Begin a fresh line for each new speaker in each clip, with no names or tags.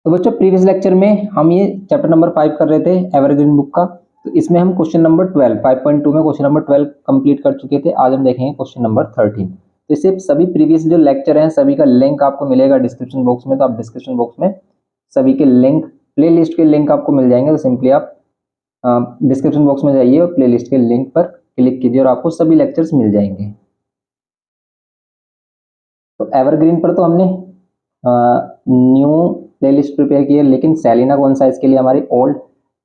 तो बच्चों previous lecture में हम ये चैप्टर नंबर 5 कर रहे थे एवरग्रीन बुक का। तो इसमें हम क्वेश्चन नंबर 12 5.2 में क्वेश्चन नंबर 12 कंप्लीट कर चुके थे। आज हम देखेंगे क्वेश्चन नंबर 13। तो इससे सभी प्रीवियस जो लेक्चर हैं सभी का लिंक आपको मिलेगा डिस्क्रिप्शन बॉक्स में। तो आप डिस्क्रिप्शन बॉक्स में सभी के लिंक, प्ले लिस्ट के लिंक आपको मिल जाएंगे। तो सिंपली आप डिस्क्रिप्शन बॉक्स में जाइए और प्ले लिस्ट के लिंक पर क्लिक कीजिए और आपको सभी लेक्चर्स मिल जाएंगे। तो एवरग्रीन पर तो हमने न्यू प्लेलिस्ट प्रिपेयर की है, लेकिन सेलिना कौन सा है, इसके लिए हमारी ओल्ड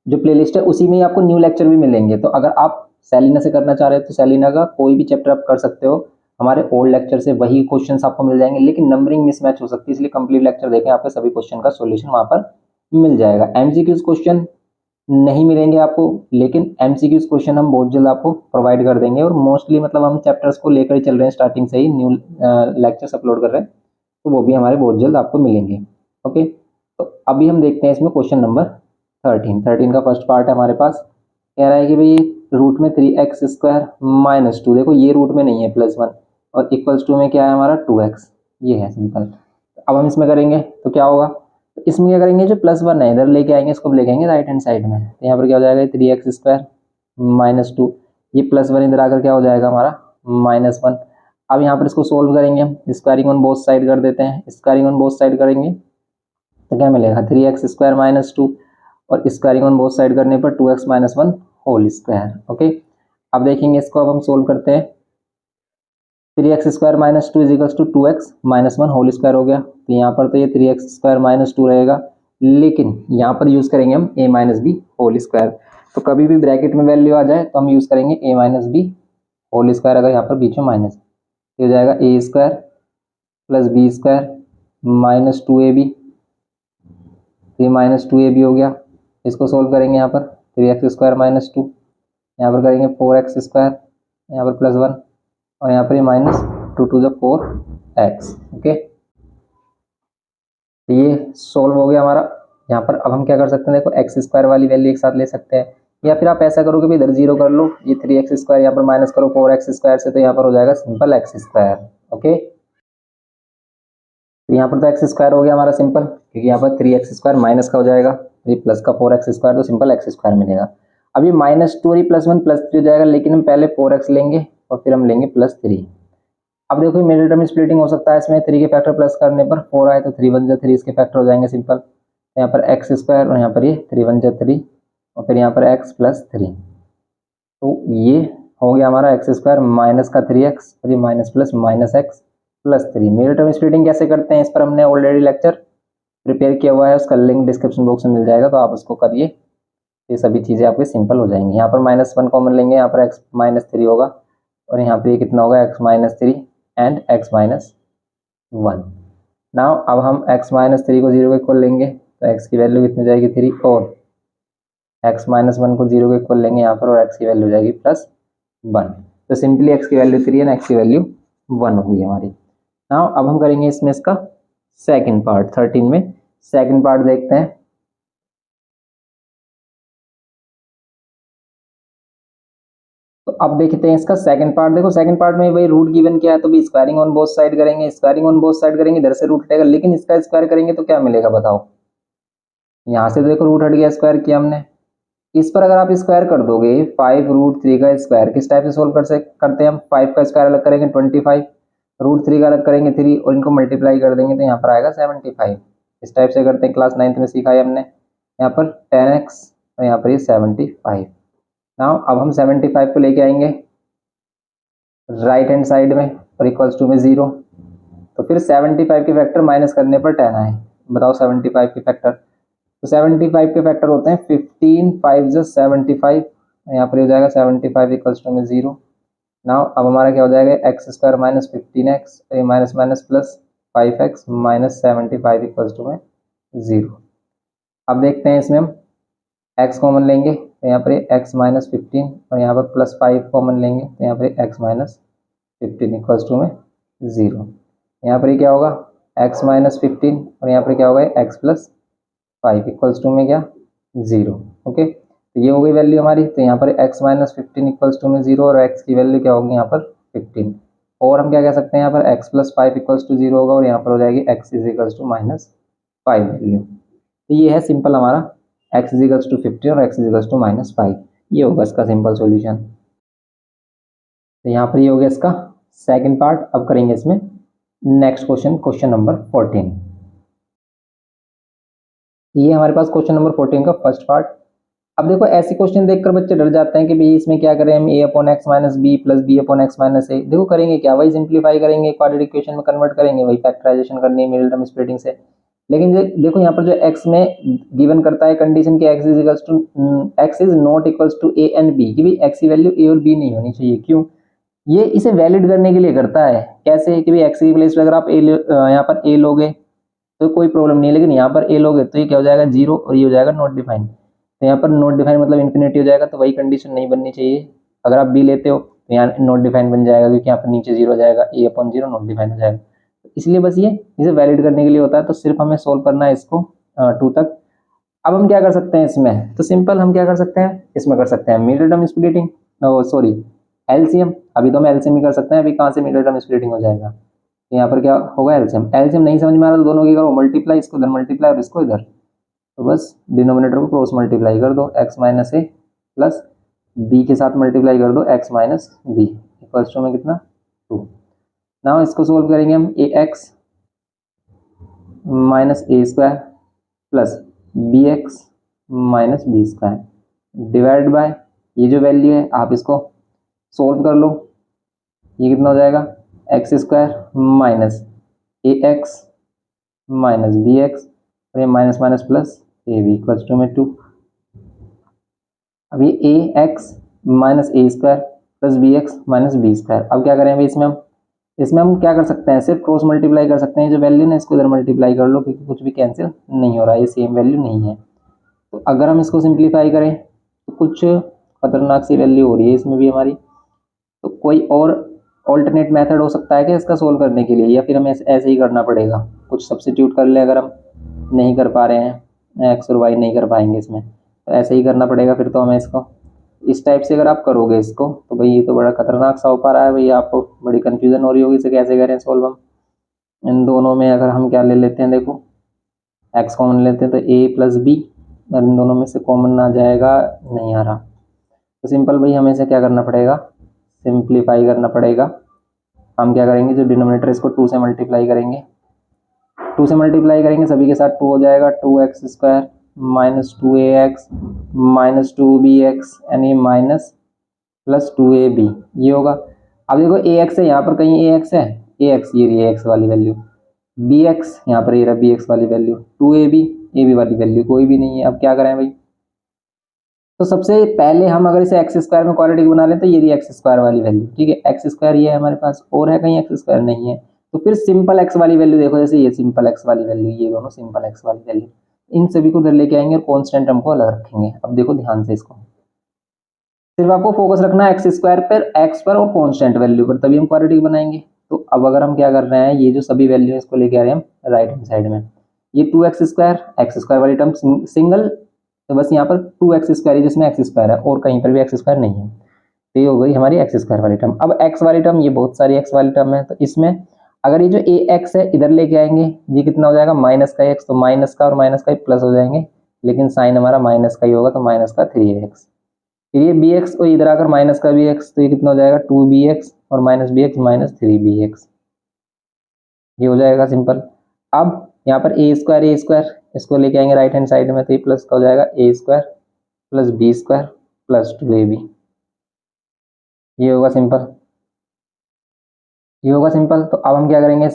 जो प्लेलिस्ट है उसी में ही आपको न्यू लेक्चर भी मिलेंगे। तो अगर आप सेलिना से करना चाह रहे हो तो सेलिना का कोई भी चैप्टर आप कर सकते हो, हमारे ओल्ड लेक्चर से वही क्वेश्चंस आपको मिल जाएंगे, लेकिन नंबरिंग मिसमैच हो सकती है, इसलिए कंप्लीट लेक्चर देखें, आपके सभी क्वेश्चन का सॉल्यूशन वहां पर मिल जाएगा। एमसीक्यूज क्वेश्चन नहीं मिलेंगे आपको, लेकिन एमसीक्यूज क्वेश्चन हम बहुत जल्द आपको प्रोवाइड कर देंगे। और मोस्टली मतलब हम चैप्टर्स को लेकर ही चल रहे हैं, स्टार्टिंग से ही न्यू लेक्चर्स अपलोड कर रहे हैं, तो वो भी हमारे बहुत जल्द आपको मिलेंगे। ओके, तो अभी हम देखते हैं इसमें क्वेश्चन नंबर 13 का फर्स्ट पार्ट है हमारे पास। कह रहा है कि भाई रूट में 3x² - 2, देखो ये रूट में नहीं है +1, और इक्वल्स टू में क्या है हमारा 2x, ये है सिंपल। अब हम इसमें करेंगे तो क्या होगा, तो इसमें क्या करेंगे, जो +1 है इधर लेके आएंगे, इसको लेके आएंगे राइट हैंड साइड में। तो यहाँ पर क्या हो जाएगा 3x² - 2, ये +1 इधर आकर क्या हो जाएगा हमारा -1। अब यहाँ पर इसको सोल्व करेंगे हम, स्क्वायरिंग ऑन बोथ साइड कर देते हैं। स्क्वायरिंग ऑन बोथ साइड करेंगे तो क्या मिलेगा 3x² - 2, और स्क्वायरिंग ऑन बोथ साइड करने पर 2x - 1 होल स्क्वायर। ओके, अब देखेंगे इसको, अब हम सोल्व करते हैं। 3x² - 2 = 2x - 1 होल स्क्वायर हो गया। तो यहाँ पर तो ये 3x² - 2 रहेगा, लेकिन यहाँ पर यूज करेंगे हम a - b होल स्क्वायर। तो कभी भी ब्रैकेट में वैल्यू आ जाए तो हम यूज करेंगे a - b होल स्क्वायर, अगर यहाँ पर बीच में माइनस हो जाएगा a² + b² - 2ab, तो ये -2ab हो गया। इसको सोल्व करेंगे यहाँ पर 3x² - 2, यहाँ पर करेंगे 4x², यहाँ पर +1, और यहाँ पर ये -2 × 2 = 4x। ओके, तो ये सोल्व हो गया हमारा। यहाँ पर अब हम क्या कर सकते हैं, देखो x² वाली वैल्यू एक साथ ले सकते हैं, या फिर आप ऐसा करो कि इधर 0 कर लो, ये 3x² यहाँ पर माइनस करो 4x² से, तो यहाँ पर हो जाएगा सिंपल x²। ओके, तो यहाँ पर तो x² हो गया हमारा सिंपल, क्योंकि यहाँ पर 3x² माइनस का हो जाएगा, ये प्लस का 4x², तो सिंपल x² मिलेगा। अब ये -2 और +1 +3 हो जाएगा, लेकिन हम पहले 4x लेंगे और फिर हम लेंगे +3। अब देखो मिडिल टर्म स्प्लिटिंग हो सकता है इसमें, 3 के फैक्टर प्लस करने पर 4 आए तो 3 × 1 = 3, इसके फैक्टर हो जाएंगे सिंपल। यहाँ पर x² और यहाँ पर ये 3 × 1 = 3, और फिर यहाँ पर x + 3, तो ये हो गया हमारा x² माइनस का 3x, और ये minus plus -x + 3। Middle term splitting कैसे करते हैं इस पर हमने ऑलरेडी लेक्चर प्रिपेयर किया हुआ है, उसका लिंक डिस्क्रिप्शन बॉक्स में मिल जाएगा, तो आप उसको करिए, ये सभी चीज़ें आपकी सिंपल हो जाएंगी। यहाँ पर -1 कॉमन लेंगे, यहाँ पर x - 3 होगा, और यहाँ पे कितना होगा x - 3 एंड x - 1। नाउ अब हम x - 3 को 0 के इक्वल लेंगे, तो x की वैल्यू कितनी जाएगी 3, और x - 1 को 0 के इक्वल लेंगे यहाँ पर, और x की वैल्यू जाएगी +1। तो सिंपली x की वैल्यू 3 है, x की वैल्यू 1 होगी हमारी। नाउ अब हम करेंगे इसमें इसका सेकंड पार्ट, 13 में सेकंड पार्ट देखते हैं। तो अब देखते हैं इसका सेकंड पार्ट। देखो सेकंड पार्ट में वही रूट गिवन किया है, तो भी स्क्वायरिंग ऑन बोथ साइड करेंगे, स्क्वायरिंग ऑन बोथ साइड करेंगे, इधर से रूट हटेगा, लेकिन इसका स्क्वायर करेंगे तो क्या मिलेगा बताओ। यहाँ से देखो रूट हट गया, स्क्वायर किया हमने, इस पर अगर आप स्क्वायर कर दोगे 5√3 का स्क्वायर, किस टाइप से सोल्व करते हैं हम, 5 का स्क्वायर अलग करेंगे 25, √3 का अलग करेंगे 3, और इनको मल्टीप्लाई कर देंगे तो यहाँ पर आएगा 75। इस टाइप से करते हैं, क्लास 9th में सीखा है हमने। यहाँ पर 10x और यहाँ पर ये 75। नाउ अब हम 75 को लेके आएंगे राइट हैंड साइड में, और इक्वल्स टू में 0, तो फिर 75 के फैक्टर माइनस करने पर 10 आए। बताओ 75 के फैक्टर, तो 75 के फैक्टर होते हैं 15, 5 = 75, यहाँ पर हो जाएगा 75 इक्वल्स टू में 0। नाउ अब हमारा क्या हो जाएगा x² - 15x, ये minus minus plus 5x - 75 equals to में 0। अब देखते हैं इसमें हम x कॉमन लेंगे, तो यहाँ पर x - 15, और यहाँ पर +5 कॉमन लेंगे, तो यहाँ पर x - 15 इक्वल्स टू में 0। यहाँ पर क्या होगा x - 15, और यहाँ पर क्या होगा x + 5 इक्वल्स टू में क्या 0। ओके, तो ये हो गई वैल्यू हमारी। तो यहाँ पर x - 15 इक्वल्स टू में 0, और x की वैल्यू क्या होगी यहाँ पर 15, और हम क्या कह सकते हैं यहाँ पर x + 5 इक्वल्स टू 0 होगा, और यहाँ पर हो जाएगी x = -5 वैल्यू। तो ये है सिंपल हमारा x इजिकल्स टू 50 और x इजिकल्स टू -5, ये होगा इसका सिंपल सॉल्यूशन। तो यहाँ पर ये हो गया इसका सेकंड पार्ट। अब करेंगे इसमें नेक्स्ट क्वेश्चन, क्वेश्चन नंबर 14। ये हमारे पास क्वेश्चन नंबर 14 का फर्स्ट पार्ट। अब देखो ऐसे क्वेश्चन देखकर बच्चे डर जाते हैं कि भाई इसमें क्या करें हम, a upon x minus b plus b upon x minus a. देखो करेंगे क्या, वही सिंप्लीफाई करेंगे, क्वाड्रेटिक इक्वेशन में कन्वर्ट करेंगे, वही फैक्टराइजेशन करनी है मिडिल टर्म स्प्लिटिंग से। लेकिन देखो यहाँ पर जो x में गिवन करता है कंडीशन कि x is equals to x is not equals to a and b, कि भाई x की वैल्यू a और b नहीं होनी चाहिए। क्यों? ये इसे वैलिड करने के लिए करता है। कैसे? कि भाई x की प्लेस पे अगर आप यहाँ पर a लोगे तो कोई प्रॉब्लम नहीं है, लेकिन यहाँ पर a लोगे तो ये क्या हो जाएगा, 0, और ये हो जाएगा नॉट डिफाइंड। तो यहाँ पर नॉट डिफाइन मतलब इन्फिनिटी हो जाएगा, तो वही कंडीशन नहीं बननी चाहिए। अगर आप बी लेते हो तो यहाँ नॉट डिफाइन बन जाएगा, क्योंकि यहाँ पर नीचे 0 हो जाएगा, a अपॉन 0 नॉट डिफाइन हो जाएगा। इसलिए बस ये इसे वैलिड करने के लिए होता है। तो सिर्फ हमें सोल्व करना है इसको 2 तक। अब हम क्या कर सकते हैं इसमें, तो सिंपल हम क्या कर सकते हैं इसमें, कर सकते हैं middle term splitting, sorry LCM. अभी तो हम एलसीएम ही कर सकते हैं, अभी कहाँ से मिडिल टर्म स्प्लिटिंग हो जाएगा। यहाँ पर क्या होगा, एलसीएम। एलसीएम नहीं समझ में आ रहा तो दोनों की करो मल्टीप्लाई, इसको इधर मल्टीप्लाई और इसको इधर, तो बस डिनोमिनेटर को क्रॉस मल्टीप्लाई कर दो, x minus a plus b के साथ मल्टीप्लाई कर दो, x minus b equals to में कितना 2। नाउ इसको सोल्व करेंगे हम, a x minus a square plus b x minus b square divide by ये जो वैल्यू है आप इसको सोल्व कर लो। ये कितना हो जाएगा, x square minus a x minus b x, और ये minus minus plus a b equals to में 2। अब ये a x minus a square plus b x minus b square. अब क्या करें इसमें हम क्या कर सकते हैं, सिर्फ क्रॉस मल्टीप्लाई कर सकते हैं। जो वैल्यू ना इसको इधर मल्टीप्लाई कर लो, क्योंकि कुछ भी कैंसिल नहीं हो रहा है, ये सेम वैल्यू नहीं है। तो अगर हम इसको सिंप्लीफाई करें तो कुछ खतरनाक सी वैल्यू हो रही है इसमें भी हमारी। तो कोई और ऑल्टरनेट मेथड हो सकता है क्या इसका सोल्व करने के लिए, या फिर हमें ऐसे ही करना पड़ेगा, कुछ सब्स्टिट्यूट कर ले अगर हम नहीं कर पा रहे हैं, एक्स और वाई नहीं कर पाएंगे इसमें, तो ऐसे ही करना पड़ेगा फिर तो हमें इसको। इस टाइप से अगर आप करोगे इसको तो भाई ये तो बड़ा खतरनाक सा हो पा रहा है भाई, आपको बड़ी कन्फ्यूजन हो रही होगी इसे कैसे करें सोल्व हम। इन दोनों में अगर हम क्या ले लेते हैं, देखो एक्स कॉमन लेते हैं तो ए प्लस बी, और इन दोनों में से कॉमन आ जाएगा, नहीं आ रहा, तो सिंपल भाई हमें इसे क्या करना पड़ेगा, सिंप्लीफाई करना पड़ेगा। हम क्या करेंगे, जो डिनोमिनेटर इसको 2 से मल्टीप्लाई करेंगे, 2 से मल्टीप्लाई करेंगे सभी के साथ 2 हो जाएगा, 2x square minus 2ax minus 2bx यानी माइनस प्लस 2ab ये होगा। अब देखो ax है, यहाँ पर कहीं ax है, ax ये रही ax वाली वैल्यू, bx यहाँ पर ये रहा bx वाली वैल्यू, 2ab ab वाली वैल्यू कोई भी नहीं है। अब क्या करें भाई, तो सबसे पहले हम अगर इसे एक्स स्क्वायर में क्वाड्रेटिक बना लें तो ये रही एक्स स्क्वायर वाली वैल्यू, ठीक है। एक्स स्क्वायर ये है हमारे पास, और है कहीं एक्स स्क्वायर नहीं है, तो फिर सिंपल एक्स वाली वैल्यू देखो, जैसे ये सिंपल एक्स वाली वैल्यू, ये दोनों सिंपल एक्स वाली वैल्यू, इन सभी को उधर लेके आएंगे और कॉन्स्टेंट टर्म को अलग रखेंगे। अब देखो ध्यान से इसको, सिर्फ आपको फोकस रखना है एक्स स्क्वायर पर, एक्स पर और कॉन्स्टेंट वैल्यू पर, तभी हम क्वाड्रेटिक बनाएंगे। तो अब अगर हम क्या कर रहे हैं, ये जो सभी वैल्यू है इसको लेके आ रहे हैं हम राइट हैंड साइड में, ये 2x स्क्वायर वाली टर्म सिंगल, तो बस यहाँ पर 2x स्क्वायर है जिसमें एक्स स्क्वायर है, और कहीं पर भी एक्स स्क्वायर नहीं है, तो ये हो गई हमारी एक्स स्क्वायर वाली टर्म। अब एक्स वाली टर्म, ये बहुत सारी एक्स वाली टर्म है, तो इसमें अगर ये जो ए एक्स है इधर लेके आएंगे, ये कितना हो जाएगा, माइनस का एक्स, तो माइनस का और माइनस का प्लस हो जाएंगे, लेकिन साइन हमारा माइनस का ही होगा, तो माइनस का 3x। फिर ये बी एक्स, और इधर आकर माइनस का बी एक्स, तो ये कितना हो जाएगा 2bx और minus b x minus 3bx, ये हो जाएगा सिंपल। अब यहाँ पर ए स्क्वायर इसको लेके आएंगे राइट हैंड साइड में, तो ये प्लस का हो जाएगा a square plus b square plus 2ab, ये होगा सिंपल, ये होगा सिंपल। तो अब हम क्या करेंगे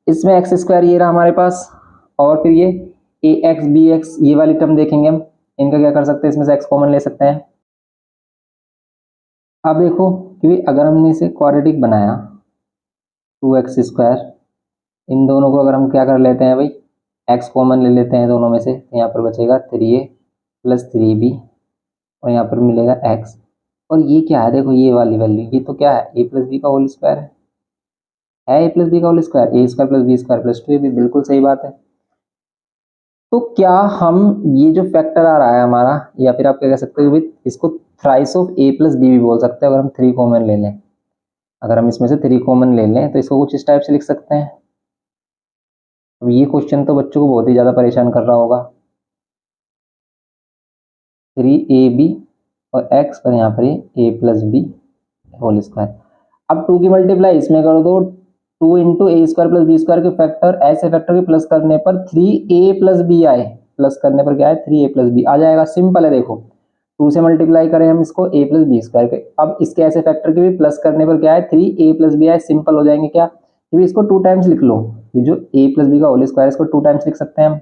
इसमें एक्स स्क्वायर ये रहा हमारे पास, और फिर ये ए एक्स बी एक्स ये वाली टर्म देखेंगे हम, इनका क्या कर सकते हैं, इसमें से एक्स कॉमन ले सकते हैं। अब देखो कि अगर हमने इसे क्वाड्रेटिक बनाया 2x स्क्वायर, इन दोनों को अगर हम क्या कर लेते हैं भाई, x कॉमन ले लेते हैं दोनों में से, तो यहाँ पर बचेगा 3a प्लस 3b, और यहाँ पर मिलेगा x, और ये क्या है, देखो ये वाली वैल्यू, ये तो क्या है, a प्लस बी का होल स्क्वायर है a प्लस बी का whole square, a square plus b square plus 2ab, बिल्कुल सही बात है। तो क्या हम ये जो फैक्टर आ रहा है हमारा, या फिर आप क्या कह सकते हो भाई, इसको thrice of a plus B भी बोल सकते हैं, अगर हम 3 कॉमन ले लें, अगर हम इसमें से 3 कॉमन ले लें तो इसको कुछ इस टाइप से लिख सकते हैं। तो ये क्वेश्चन तो बच्चों को बहुत ही ज़्यादा परेशान कर रहा होगा। 3ab और x और यहाँ पर ये a+b होल स्क्वायर। अब 2 की मल्टीप्लाई इसमें कर दो, 2 इंटू ए स्क्वायर प्लस बी स्क्वायर के फैक्टर, ऐसे फैक्टर के प्लस करने पर 3a+b आए, प्लस करने पर क्या है 3a+b आ जाएगा। सिंपल है, देखो 2 से मल्टीप्लाई करें हम इसको a+b² के, अब इसके ऐसे फैक्टर के भी प्लस करने पर क्या है 3a+b आए, सिंपल हो जाएंगे क्या, क्योंकि इसको 2 टाइम्स लिख लो, ये जो a+b का होल स्क्वायर इसको 2 टाइम्स लिख सकते हैं हम,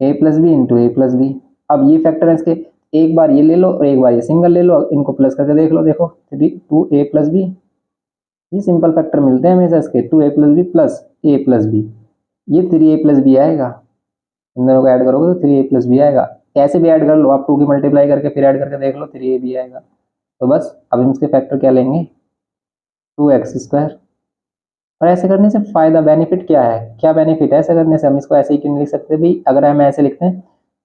a+b इंटू a+b। अब ये फैक्टर है इसके, एक बार ये ले लो और एक बार ये सिंगल ले लो, इनको प्लस करके देख लो, देखो 2a+b, ये सिंपल फैक्टर मिलते हैं हमेशा इसके, 2a+b प्लस a+b, ये 3a+b आएगा। इन दोनों को ऐड करोगे तो 3a+b आएगा। कैसे भी ऐड कर लो आप, 2 की मल्टीप्लाई करके फिर ऐड करके देख लो, 3ab आएगा। तो बस अब हम इसके फैक्टर क्या लेंगे 2x²। और ऐसे करने से फायदा बेनिफिट क्या है, क्या बेनिफिट है ऐसे करने से, हम इसको ऐसे ही क्यों नहीं लिख सकते भाई, अगर हम ऐसे लिखते हैं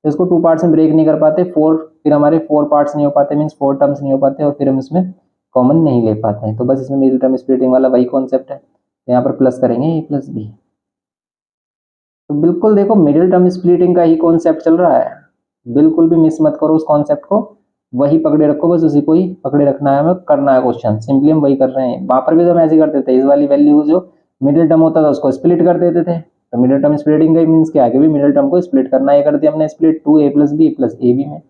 तो इसको 2 पार्ट्स में ब्रेक नहीं कर पाते, 4 फिर हमारे 4 पार्ट्स नहीं हो पाते, मीन्स 4 टर्म्स नहीं हो पाते, और फिर हम इसमें कॉमन नहीं ले पाते हैं। तो बस इसमें मिडिल टर्म स्प्लिटिंग वाला वही कॉन्सेप्ट है, तो यहाँ पर प्लस करेंगे a+b। तो बिल्कुल देखो मिडिल टर्म स्प्लिटिंग का ही कॉन्सेप्ट चल रहा है, बिल्कुल भी मिस मत करो उस कॉन्सेप्ट को, वही पकड़े रखो, बस उसी को ही पकड़े रखना है, हमें करना है क्वेश्चन, सिंपली हम वही कर रहे हैं। वहां पर भी तो हम ऐसे करते थे, इस वाली वैल्यू जो मिडिल टर्म होता था उसको स्प्लिट कर देते थे, तो मिडिल टर्म स्प्लिटिंग का मीन्स क्या है कि मिडिल टर्म को स्प्लिट करना, ये कर दिया हमने स्प्लिट 2a+b प्लस ab में।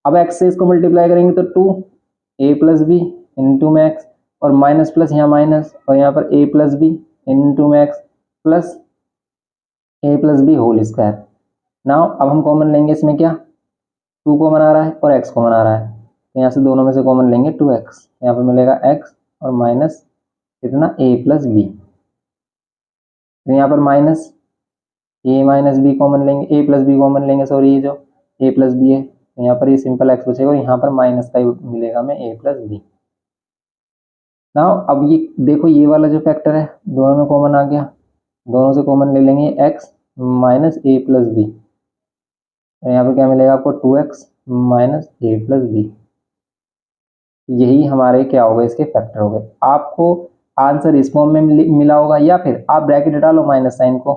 अब x से इसको मल्टीप्लाई करेंगे तो 2a+b इंटू में x, और माइनस प्लस यहाँ माइनस, और यहाँ पर a+b इंटू में x plus a+b whole square. Now अब हम कॉमन लेंगे इसमें, क्या 2 कॉमन आ रहा है और x कॉमन आ रहा है, तो यहाँ से दोनों में से कॉमन लेंगे 2x, यहाँ पर मिलेगा x और माइनस कितना a+b, तो यहाँ पर माइनस a-b कॉमन लेंगे, a+b कॉमन लेंगे, सॉरी ये जो a+b है, तो यहाँ पर ये सिंपल x बचेगा और यहाँ पर माइनस का ही मिलेगा हमें a+b। नाउ अब ये देखो ये वाला जो फैक्टर है दोनों में कॉमन आ गया, दोनों से कॉमन ले लेंगे x माइनस a+b, तो यहाँ पर क्या मिलेगा आपको 2x माइनस a+b। यही हमारे क्या हो गए इसके फैक्टर हो गए। आपको आंसर इस फॉर्म में मिला होगा, या फिर आप ब्रैकेट हटा लो, माइनस साइन को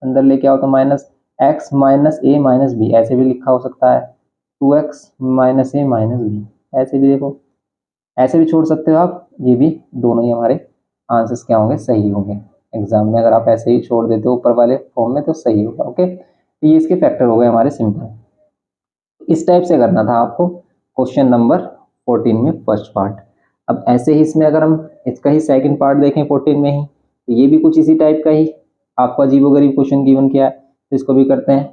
अंदर लेके आओ तो minus x minus a minus b ऐसे भी लिखा हो सकता है, 2x minus a minus b, ऐसे भी देखो, ऐसे भी छोड़ सकते हो आप, ये भी दोनों ही हमारे आंसर्स क्या होंगे सही होंगे। एग्जाम में अगर आप ऐसे ही छोड़ देते हो ऊपर वाले फॉर्म में तो सही होगा। ओके, तो ये इसके फैक्टर हो गए हमारे सिंपल। इस टाइप से करना था आपको क्वेश्चन नंबर 14 में फर्स्ट पार्ट। अब ऐसे ही इसमें अगर हम इसका ही सेकंड पार्ट देखें 14 में ही, तो ये भी कुछ इसी टाइप का ही आपको अजीबोगरीब क्वेश्चन गिवन किया है, तो इसको भी करते हैं।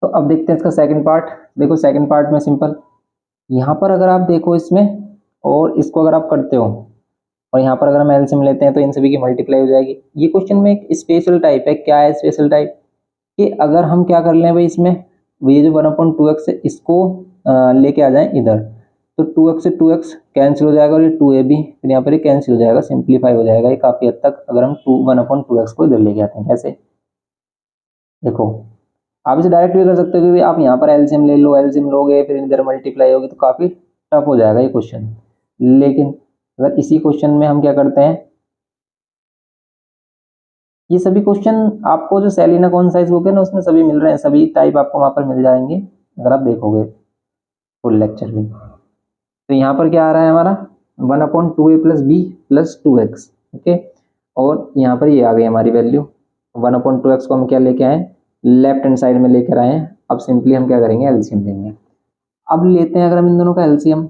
तो अब देखते हैं इसका सेकंड पार्ट। देखो सेकंड पार्ट में सिंपल, यहाँ पर अगर आप देखो इसमें और इसको अगर आप करते हो और यहाँ पर अगर हम एलसीएम लेते हैं तो इन सभी की मल्टीप्लाई हो जाएगी। ये क्वेश्चन में एक स्पेशल टाइप है, क्या है स्पेशल टाइप, कि अगर हम क्या कर लें भाई इसमें, ये जो 1/2x है इसको लेके आ जाएं इधर, तो 2x से 2x कैंसिल हो जाएगा और ये 2ab फिर यहाँ पर ये कैंसिल हो जाएगा, सिंप्लीफाई हो जाएगा ये काफ़ी हद तक, अगर हम 1/2x को इधर लेके आते हैं। कैसे, देखो आप इसे डायरेक्ट भी कर सकते हो कि आप यहाँ पर एलसीएम ले लो, एलसीएम लोगे फिर इधर मल्टीप्लाई होगी तो काफ़ी टफ हो जाएगा ये क्वेश्चन। लेकिन अगर इसी क्वेश्चन में हम क्या करते हैं, ये सभी क्वेश्चन आपको जो सेलिना कौन साइज बुक है ना उसमें सभी मिल रहे हैं, सभी टाइप आपको वहाँ पर मिल जाएंगे अगर आप देखोगे फुल लेक्चर भी। तो यहाँ पर क्या आ रहा है हमारा 1/2a plus b plus 2x। Okay, और यहाँ पर ये आ गई हमारी वैल्यू 1/2x को हम क्या लेके आए, लेफ्ट हैंड साइड में लेकर आए हैं। अब सिंपली हम क्या करेंगे एलसीएम लेंगे। अब लेते हैं अगर हम इन दोनों का एलसीएम,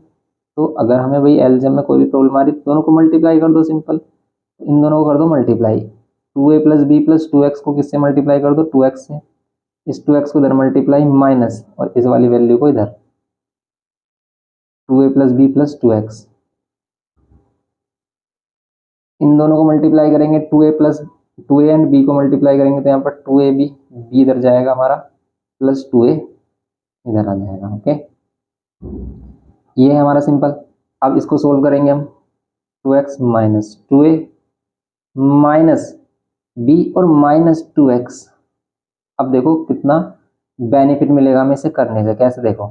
तो अगर हमें भाई एलसीएम में कोई भी प्रॉब्लम आ रही है दोनों को मल्टीप्लाई कर दो, सिंपल इन दोनों को कर दो multiply, 2a plus b plus 2x को किससे मल्टीप्लाई कर दो 2x से, इस 2x को इधर मल्टीप्लाई माइनस और इस वाली वैल्यू को इधर 2a plus b plus 2x, इन दोनों को मल्टीप्लाई करेंगे 2a एंड b को मल्टीप्लाई करेंगे तो यहाँ पर 2ab b इधर जाएगा हमारा प्लस 2a इधर आ जाएगा। ओके, ये है हमारा सिंपल। अब इसको सोल्व करेंगे हम, 2x minus 2a minus b और माइनस 2x। अब देखो कितना बेनिफिट मिलेगा हमें इसे करने से, कैसे देखो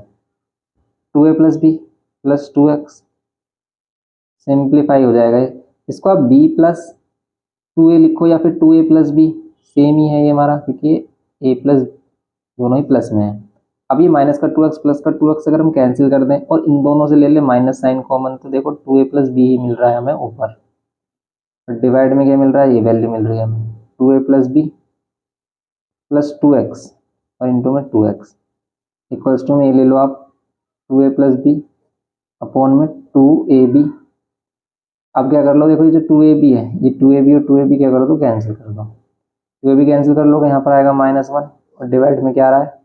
2a plus b plus 2x simplify हो जाएगा, इसको आप b प्लस 2a लिखो या फिर 2a+b, सेम ही है ये हमारा, क्योंकि a प्लस दोनों ही प्लस में है। अब ये माइनस का 2x प्लस का 2x अगर हम कैंसिल कर दें और इन दोनों से ले लें माइनस साइन कॉमन, तो देखो 2a+b ही मिल रहा है हमें ऊपर। डिवाइड में क्या मिल रहा है, ये वैल्यू मिल रही है हमें 2a+b प्लस 2x और इंटू में 2x इक्वल्स टू में ये ले लो आप 2a+b अपॉन में 2ab। अब क्या कर लो, देखो ये जो 2ab है, ये 2ab और 2ab क्या कर दो, कैंसिल कर दो। 2ab कैंसिल कर लो, यहाँ पर आएगा -1 और डिवाइड में क्या आ रहा है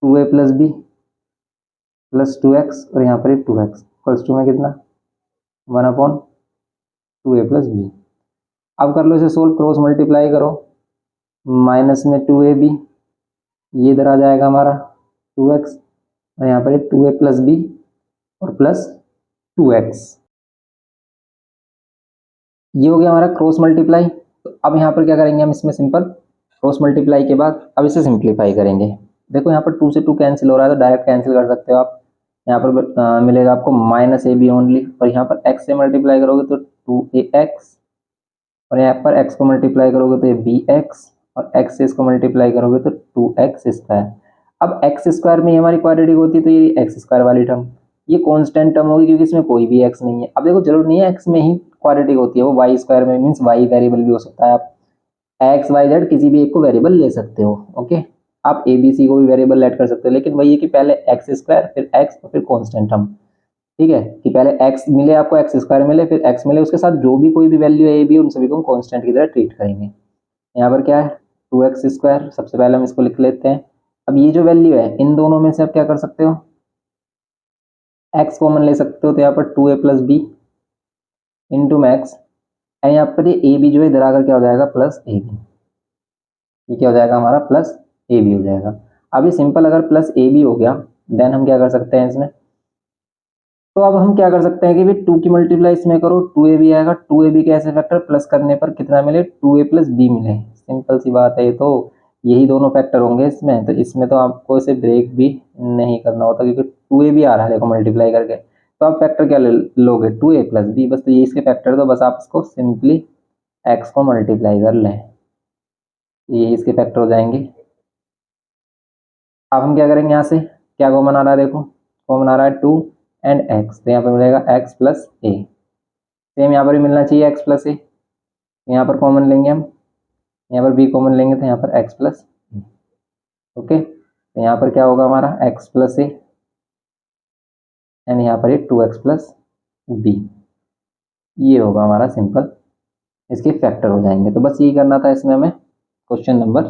2a+b प्लस 2x और यहाँ पर ये 2x इक्वल्स टू में कितना 1/2a+b। अब कर लो इसे सोल्व, क्रॉस मल्टीप्लाई करो, माइनस में 2ab, ये इधर आ जाएगा हमारा 2x और यहाँ पर 2a+b और प्लस 2x। ये हो गया हमारा क्रॉस मल्टीप्लाई। तो अब यहाँ पर क्या करेंगे हम, इसमें सिंपल क्रॉस मल्टीप्लाई के बाद अब इसे सिंप्लीफाई करेंगे। देखो यहाँ पर 2 से 2 कैंसिल हो रहा है, तो डायरेक्ट कैंसिल कर सकते हो आप। यहाँ पर मिलेगा आपको -ab ओनली, और यहाँ पर x से मल्टीप्लाई करोगे तो 2ax और यहाँ पर x को मल्टीप्लाई करोगे तो ये bx और x से इसको मल्टीप्लाई करोगे तो 2x²। अब x² में हमारी क्वाड्रेटिक होती है, तो ये x² वाली टर्म ये कांस्टेंट टर्म होगी, क्योंकि इसमें कोई भी x नहीं है। अब देखो जरूर नहीं है x में ही क्वाड्रेटिक होती है, वो y² में, मीन्स y वेरिएबल भी हो सकता है। आप x y z किसी भी एक को वेरिएबल ले सकते हो। ओके, आप a b c को भी वेरिएबल ऐड कर सकते हो, लेकिन वही है कि पहले x² फिर x और फिर कांस्टेंट टर्म। ठीक है, कि पहले x मिले आपको, x² मिले, फिर x मिले, उसके साथ जो भी कोई भी वैल्यू है a b उन सभी को हम कांस्टेंट की तरह ट्रीट करेंगे। यहाँ पर क्या है 2x², सबसे पहले हम इसको लिख लेते हैं। अब ये जो वैल्यू है इन दोनों में से आप क्या कर सकते हो, x कॉमन ले सकते हो, तो यहाँ पर 2a+b इंटू मैक्स, यहाँ पर ये a b जो है इधर आकर क्या हो जाएगा +ab, ये क्या हो जाएगा हमारा +ab हो जाएगा। अब ये सिंपल अगर +ab हो गया, देन हम क्या कर सकते हैं इसमें, तो अब हम क्या कर सकते हैं कि भाई 2 की मल्टीप्लाई इसमें करो, 2ab आएगा, 2ab के ऐसे फैक्टर प्लस करने पर कितना मिले 2a+b मिले। सिंपल सी बात है, ये तो यही दोनों फैक्टर होंगे इसमें, तो इसमें तो आपको इसे ब्रेक भी नहीं करना होता, क्योंकि 2ab आ रहा है देखो मल्टीप्लाई करके। तो आप फैक्टर क्या लोगे 2a+b, बस तो ये इसके फैक्टर, तो बस आप इसको सिंपली x को मल्टीप्लाई कर लें, ये इसके फैक्टर हो जाएंगे। अब हम क्या करेंगे, यहाँ से क्या कॉमन आ रहा है, देखो कॉमन आ रहा है 2 एंड x, तो यहाँ पर मिलेगा x + a। सेम यहाँ पर भी मिलना चाहिए x + a, यहाँ पर कॉमन लेंगे हम, यहाँ पर b कॉमन लेंगे तो यहाँ पर x + a। ओके, तो यहाँ पर क्या होगा हमारा x + a एंड यहाँ पर ये 2x + b, ये होगा हमारा सिंपल, इसके फैक्टर हो जाएंगे। तो बस यही करना था इसमें हमें क्वेश्चन नंबर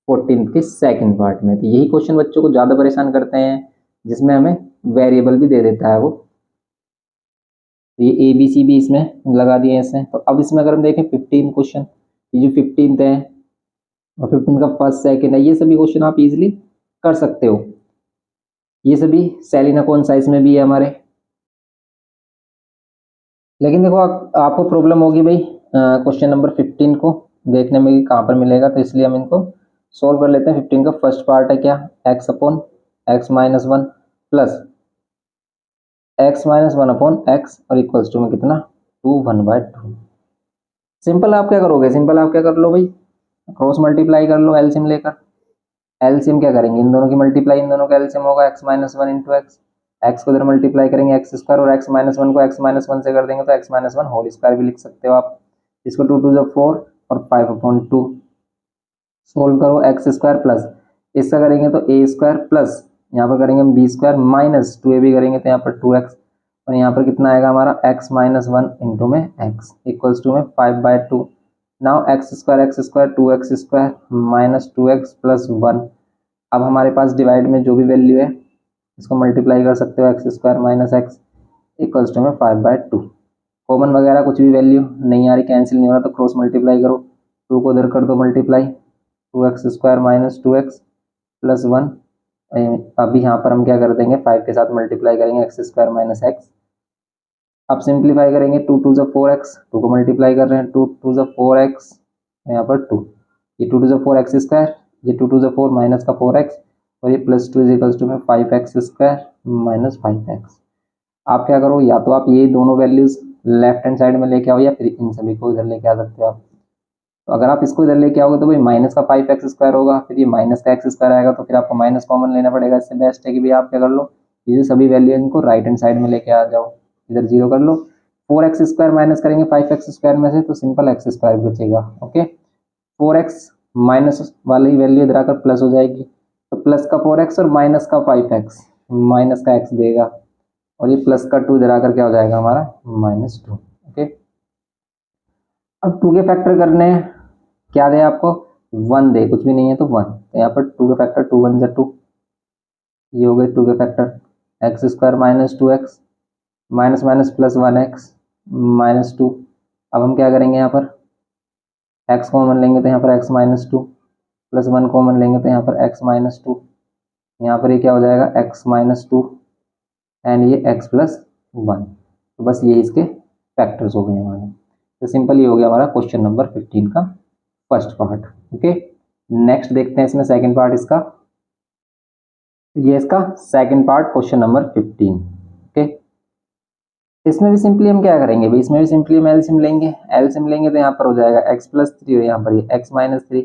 14 के सेकंड पार्ट में। तो यही क्वेश्चन बच्चों को ज़्यादा परेशान करते हैं, जिसमें हमें वेरिएबल भी दे देता है वो। तो ये ए बी सी भी इसमें लगा दिए हैं इसमें। तो अब इसमें अगर हम देखें 15 क्वेश्चन, ये जो 15th है और 15 का फर्स्ट सेकंड है, ये सभी क्वेश्चन आप इजीली कर सकते हो। ये सभी सेलिना कौन साइज में भी है हमारे। लेकिन देखो आपको प्रॉब्लम होगी भाई क्वेश्चन नंबर 15 को देखने में कि कहाँ पर मिलेगा, तो इसलिए हम इनको सोल्व कर लेते हैं। 15 का फर्स्ट पार्ट है क्या, x/(x−1) प्लस x-1/x और इक्वल्स टू में कितना 2 1/2। सिंपल आप क्या करोगे, सिंपल आप क्या कर लो भाई, क्रॉस मल्टीप्लाई कर लो एलसीएम लेकर। एलसीएम क्या करेंगे, इन दोनों की मल्टीप्लाई, इन दोनों का एलसीएम होगा x-1 इंटू एक्स को इधर मल्टीप्लाई करेंगे x² और x-1 को x-1 से कर देंगे तो x-1 होल स्क्वायर भी लिख सकते हो आप। इसको 2 2 4 और 5/2 सोल्व करो, x² प्लस इसका करेंगे तो a² प्लस यहाँ पर करेंगे हम b² माइनस 2ab करेंगे तो यहाँ पर 2x और यहाँ पर कितना आएगा हमारा x-1 इंटू में x इक्वल्स टू में 5/2। Now x² 2x² minus 2x plus 1। अब हमारे पास डिवाइड में जो भी वैल्यू है इसको मल्टीप्लाई कर सकते हो, x² minus x equals to में 5/2। कॉमन वगैरह कुछ भी वैल्यू नहीं आ रही, कैंसिल नहीं हो रहा, तो क्रॉस मल्टीप्लाई करो, 2 को इधर कर दो multiply, 2x² minus 2x plus 1। अभी यहाँ पर हम क्या कर देंगे 5 के साथ मल्टीप्लाई करेंगे, x² माइनस x। अब सिंप्लीफाई करेंगे, 2 2 4x, 2 को मल्टीप्लाई कर रहे हैं, 2 2 4x यहाँ पर 2, ये 2 2 4x², ये 2 2 4 माइनस का 4x और ये प्लस 2 इक्वल्स टू में 5x² माइनस 5x। आप क्या करो, या तो आप ये दोनों वैल्यूज लेफ्ट हैंड साइड में लेके आओ या फिर इन सभी को इधर लेके आ सकते हो आप। तो अगर आप इसको इधर लेके आओगे तो भाई माइनस का 5x² होगा, फिर ये माइनस का x² आएगा, तो फिर आपको माइनस कॉमन लेना पड़ेगा। इससे बेस्ट है कि भाई आप क्या कर लो, ये जो सभी वैल्यू है इनको राइट हैंड साइड में लेके आ जाओ, इधर 0 कर लो। 4x² माइनस करेंगे 5x² में से तो सिंपल x² बचेगा। ओके, 4x माइनस वाली वैल्यू इधर आकर प्लस हो जाएगी, तो प्लस का 4x और माइनस का 5x, माइनस का x देगा, और ये प्लस का 2 इधर आकर क्या हो जाएगा हमारा -2। ओके, अब 2 के फैक्टर करने हैं, क्या दे आपको 1 दे, कुछ भी नहीं है तो 1, तो यहाँ पर 2 के फैक्टर 2 1 जा 2, ये हो गए 2 के factor, x² minus 2x minus minus plus 1x -2। अब हम क्या करेंगे, यहाँ पर x कॉमन लेंगे तो यहाँ पर x -2 प्लस 1 कॉमन लेंगे तो यहाँ पर x -2, यहाँ पर ये क्या हो जाएगा x -2 एंड ये x + 1, तो बस ये इसके फैक्टर्स हो गए हमारे। तो सिंपल ये हो गया हमारा क्वेश्चन नंबर 15 का फर्स्ट पार्ट। ओके, नेक्स्ट देखते हैं इसमें सेकंड पार्ट इसका, ये इसका second part question number 15। Okay, इसमें भी सिंपली हम क्या करेंगे भाई, इसमें भी सिंपली हम एलसीएम लेंगे, एलसीएम लेंगे तो यहाँ पर हो जाएगा x + 3 और यहाँ पर ये x -3,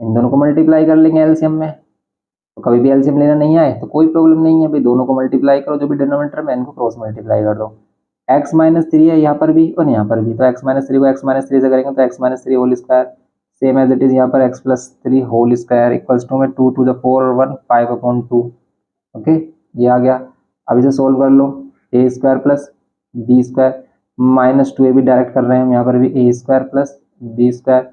इन दोनों को मल्टीप्लाई कर लेंगे एलसीएम में। तो कभी भी एलसीएम लेना नहीं आए तो कोई प्रॉब्लम नहीं है भाई, दोनों को मल्टीप्लाई करो, जो भी डिनोमिनेटर में इनको क्रॉस मल्टीप्लाई कर दो। x -3 है यहाँ पर भी और यहाँ पर भी, तो x -3 को x -3 से करेंगे तो x -3 whole square, same as it is यहाँ पर x + 3 whole square equals to में 2 to the 4 और 1 5/2। ओके, ये आ गया। अब इसे सोल्व कर लो, a² + b² -2 ये भी डायरेक्ट कर रहे हैं हम, यहाँ पर भी a² + b²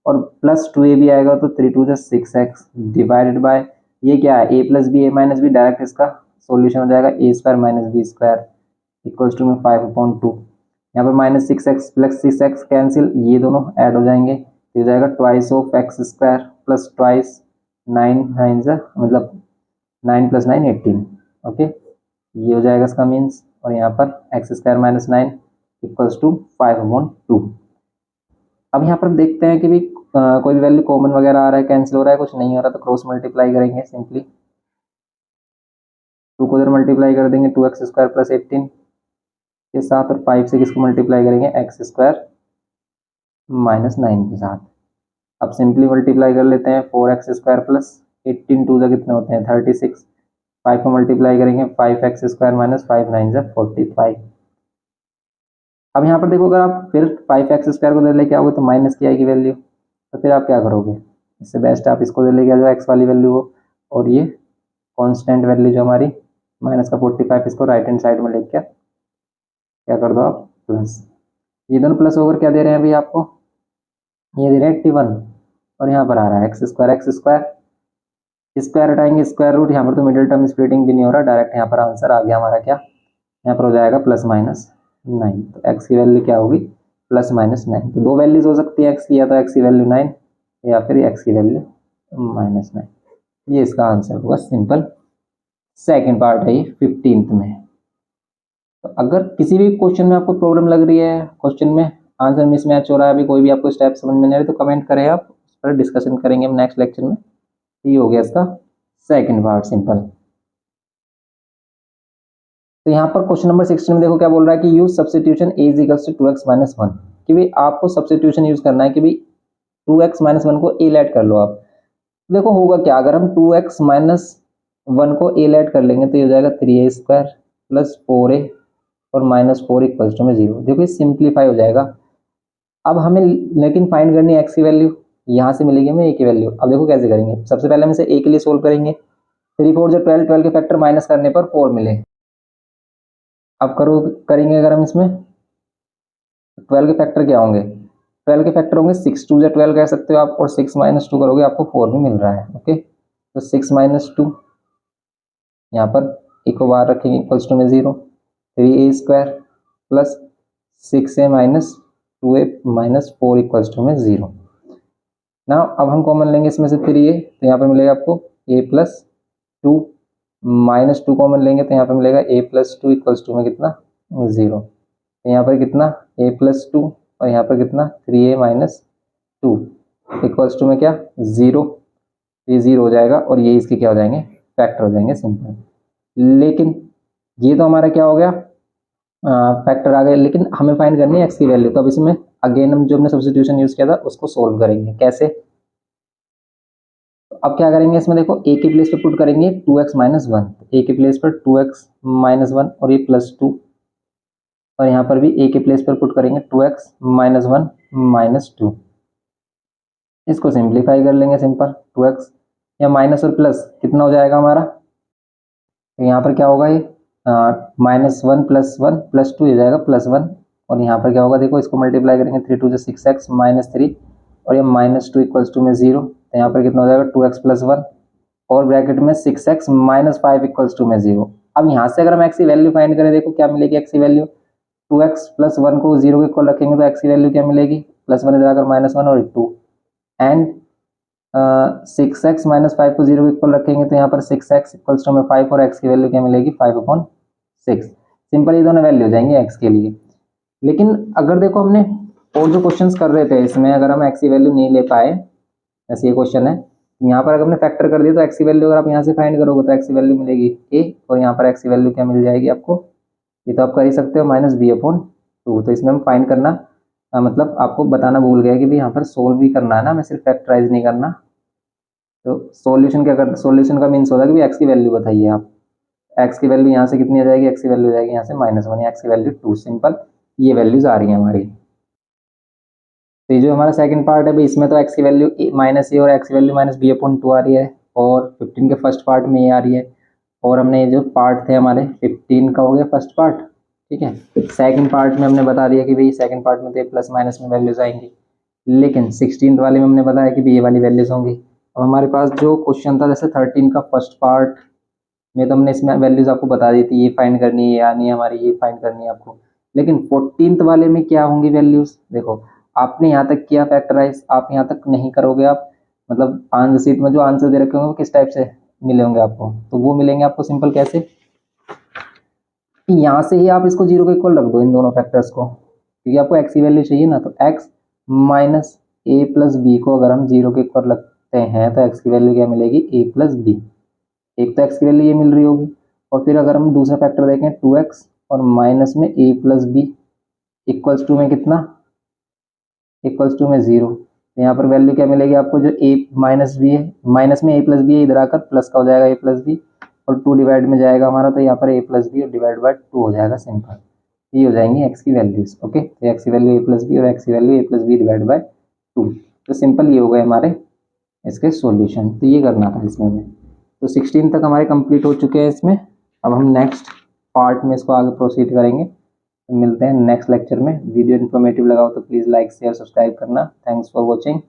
और +2a भी आएगा तो 3 2 6x डिवाइडेड बाय ये क्या है a + b a - b, direct इसका सॉल्यूशन हो जाएगा a² - b² इक्वल्स टू में 5/2। यहाँ पर -6x + 6x कैंसिल, ये दोनों ऐड हो जाएंगे, हो जाएगा twice of x² plus twice 9 9 मतलब 9 + 9 18। ओके, ये हो जाएगा इसका मीन्स, और यहाँ पर x² - 9 इक्वल्स टू 5/2। अब यहाँ पर देखते हैं कि भी कोई भी वैल्यू कॉमन वगैरह आ रहा है, कैंसिल हो रहा है, कुछ नहीं हो रहा, तो क्रॉस मल्टीप्लाई करेंगे सिंपली। 2 को इधर मल्टीप्लाई कर देंगे 2x² + 18 के साथ, और 5 से किसको मल्टीप्लाई करेंगे x² - 9 के साथ। अब सिंपली मल्टीप्लाई कर लेते हैं 4x² + 18 2 कितने होते हैं 36, 5 को मल्टीप्लाई करेंगे 5x² - 5 9 45। अब यहाँ पर देखो, अगर आप फिर 5x² को इधर लेके आओगे तो माइनस की आएगी वैल्यू, तो फिर आप क्या करोगे, इससे बेस्ट आप इसको इधर लेके आ जाओ x वाली वैल्यू को, और ये कांस्टेंट वैल्यू जो हमारी माइनस का 45 इसको राइट हैंड साइड में लेके क्या कर दो आप प्लस, ये दोनों प्लस होकर क्या दे रहे हैं अभी आपको, ये दे रहे हैं 81, और यहाँ पर आ रहा है x² स्क्वायर हटाएंगे स्क्वायर रूट, यहाँ पर तो मिडिल टर्म स्प्लिटिंग भी नहीं हो रहा, डायरेक्ट यहाँ पर आंसर आ गया हमारा क्या, यहाँ पर हो जाएगा +-9, तो x की वैल्यू क्या होगी +-9। तो दो वैल्यूज हो सकती है x की, या तो x की वैल्यू 9 या फिर x की वैल्यू -9। ये इसका आंसर होगा सिंपल, सेकंड पार्ट है ये 15th में। तो अगर किसी भी क्वेश्चन में आपको प्रॉब्लम लग रही है, क्वेश्चन में आंसर मिसमैच हो रहा है, अभी कोई भी आपको स्टेप समझ में नहीं आ रही, तो कमेंट करें, आप उस पर डिस्कशन करेंगे हम नेक्स्ट लेक्चर में। ये हो गया इसका सेकंड पार्ट सिंपल। तो यहाँ पर क्वेश्चन नंबर 16 में देखो क्या बोल रहा है कि यूज सब्स्टिट्यूशन a = 2x - 1, कि भाई आपको सब्स्टिट्यूशन यूज करना है कि भाई 2x - 1 को a ऐड कर लो आप। देखो होगा क्या, अगर हम 2x - 1 को a ऐड कर लेंगे तो ये हो जाएगा 3a² + 4a और -4 इक्वल्स टू में 0। देखो ये सिंप्लीफाई हो जाएगा। अब हमें लेकिन फाइंड करनी है x की वैल्यू, यहाँ से मिलेगी हमें a की वैल्यू। अब देखो कैसे करेंगे, सबसे पहले हम इसे a के लिए सोल्व करेंगे, 3 4 12, 12 के फैक्टर माइनस करने पर 4 मिले। अब करेंगे अगर हम इसमें 12 के फैक्टर क्या होंगे, 12 के फैक्टर होंगे 6 2 12 कह सकते हो आप, और 6 - 2 करोगे आपको 4 भी मिल रहा है। ओके, तो 6 - 2 यहाँ पर एक को बाहर रखेंगे इक्वल्स टू में 0, 3a² + 6a - 2a - 4 equals to में 0। ना अब हम कॉमन लेंगे इसमें से 3a, तो यहाँ पर मिलेगा आपको a + 2 -2 कॉमन लेंगे तो यहाँ पर मिलेगा a + 2 इक्वल्स टू में कितना 0। तो यहाँ पर कितना a + 2 और यहाँ पर कितना 3a - 2 इक्वल्स टू में क्या 0, ये 0 हो जाएगा, और ये इसके क्या हो जाएंगे फैक्टर हो जाएंगे सिंपल। लेकिन ये तो हमारा क्या हो गया फैक्टर आ गए, लेकिन हमें फाइंड करनी है एक्स की वैल्यू। तो अब इसमें अगेन हम जो हमने सब्स्टिट्यूशन यूज किया था उसको सोल्व करेंगे। कैसे? तो अब क्या करेंगे इसमें, देखो ए के प्लेस पे पुट करेंगे 2x माइनस वन, ए के प्लेस पर 2x माइनस वन और ये +2, और यहाँ पर भी ए के प्लेस पर पुट करेंगे 2x minus one minus two. इसको सिंप्लीफाई कर लेंगे, सिंपल 2x या माइनस और प्लस कितना हो जाएगा हमारा, तो यहाँ पर क्या होगा, ये -1 + 1 + 2 हो जाएगा +1, और यहाँ पर क्या होगा, देखो इसको मल्टीप्लाई करेंगे 3 2 6x -3, और ये -2 = में 0, तो यहाँ पर कितना हो जाएगा 2x + 1 और ब्रैकेट में 6x - 5 = में 0। अब यहाँ से अगर हम x की वैल्यू फाइंड करें, देखो क्या मिलेगी x की वैल्यू, 2x + 1 को 0 के इक्वल रखेंगे तो x की वैल्यू क्या मिलेगी, +1 इधर आकर -1 और 2, एंड 6x - 5 को 0 के इक्वल रखेंगे तो यहाँ पर 6x = में 5 और x की वैल्यू क्या मिलेगी 5/6। सिंपल ये दोनों वैल्यू हो जाएंगे x के लिए। लेकिन अगर देखो हमने और जो क्वेश्चंस कर रहे थे इसमें अगर हम x की वैल्यू नहीं ले पाए, जैसे ये क्वेश्चन है, यहाँ पर अगर हमने फैक्टर कर दिया तो x की वैल्यू अगर आप यहाँ से फाइंड करोगे तो x की वैल्यू मिलेगी a, और यहाँ पर x की वैल्यू क्या मिल जाएगी आपको, ये तो आप कर ही सकते हो -b/2। तो इसमें हम फाइंड करना मतलब आपको बताना भूल गया कि भाई यहाँ पर सोल्व भी करना है ना, हमें सिर्फ फैक्टराइज नहीं करना। तो सॉल्यूशन क्या करते, सॉल्यूशन का मीन्स होता है कि एक्स की वैल्यू बताइए आप, एक्स की वैल्यू यहाँ से कितनी आ जाएगी, एक्स की वैल्यू आ जाएगी यहाँ से -1 या एक्स की वैल्यू 2, सिंपल ये वैल्यूज आ रही हैं हमारी। तो ये जो हमारा सेकंड पार्ट है भाई, इसमें तो एक्स की वैल्यू -a और एक्स की वैल्यू -b/2 आ रही है, और 15 के फर्स्ट पार्ट में ये आ रही है, और हमने ये जो पार्ट थे हमारे 15 का हो गया फर्स्ट पार्ट, ठीक है। सेकंड पार्ट में हमने बता दिया कि भाई सेकंड पार्ट में तो प्लस माइनस में वैल्यूज आएंगी, लेकिन 16 वाले में हमने बताया कि भाई ये वाली वैल्यूज होंगी। अब हमारे पास जो क्वेश्चन था जैसे 13 का फर्स्ट पार्ट में तो हमने इसमें वैल्यूज आपको बता दी थी, ये फाइंड करनी है यानी हमारी ये फाइंड करनी है आपको, लेकिन 14th वाले में क्या होंगी वैल्यूज, देखो आपने यहाँ तक किया फैक्टराइज, आप यहाँ तक नहीं करोगे आप, मतलब आंसर शीट में जो आंसर दे रखे होंगे वो किस टाइप से मिले होंगे आपको, तो वो मिलेंगे आपको सिंपल कैसे, यहाँ से ही आप इसको 0 के इक्वल रख दो इन दोनों फैक्टर्स को, क्योंकि आपको x की वैल्यू चाहिए ना, तो x माइनस a + b को अगर हम 0 के इक्वल रखते हैं तो x की वैल्यू क्या मिलेगी a + b, एक तो x की वैल्यू ये मिल रही होगी, और फिर अगर हम दूसरा फैक्टर देखें 2x और माइनस में a + b इक्वल्स टू में कितना, इक्वल्स टू में 0, तो यहाँ पर वैल्यू क्या मिलेगी आपको, जो a - b है, माइनस में a + b है, इधर आकर प्लस का हो जाएगा a + b, और 2 डिवाइड में जाएगा हमारा, तो यहाँ पर a + b और डिवाइड बाय 2 हो जाएगा सिंपल, ये हो जाएंगी x की वैल्यूज। ओके, तो x की वैल्यू a + b और x की value a + b divide by 2, तो सिंपल ये हो गए हमारे इसके सॉल्यूशन। तो ये करना था इसमें हमें। तो 16 तक हमारे कंप्लीट हो चुके हैं इसमें, अब हम नेक्स्ट पार्ट में इसको आगे प्रोसीड करेंगे। तो मिलते हैं नेक्स्ट लेक्चर में। वीडियो इन्फॉर्मेटिव लगा हो तो प्लीज़ लाइक शेयर सब्सक्राइब करना। Thanks for watching.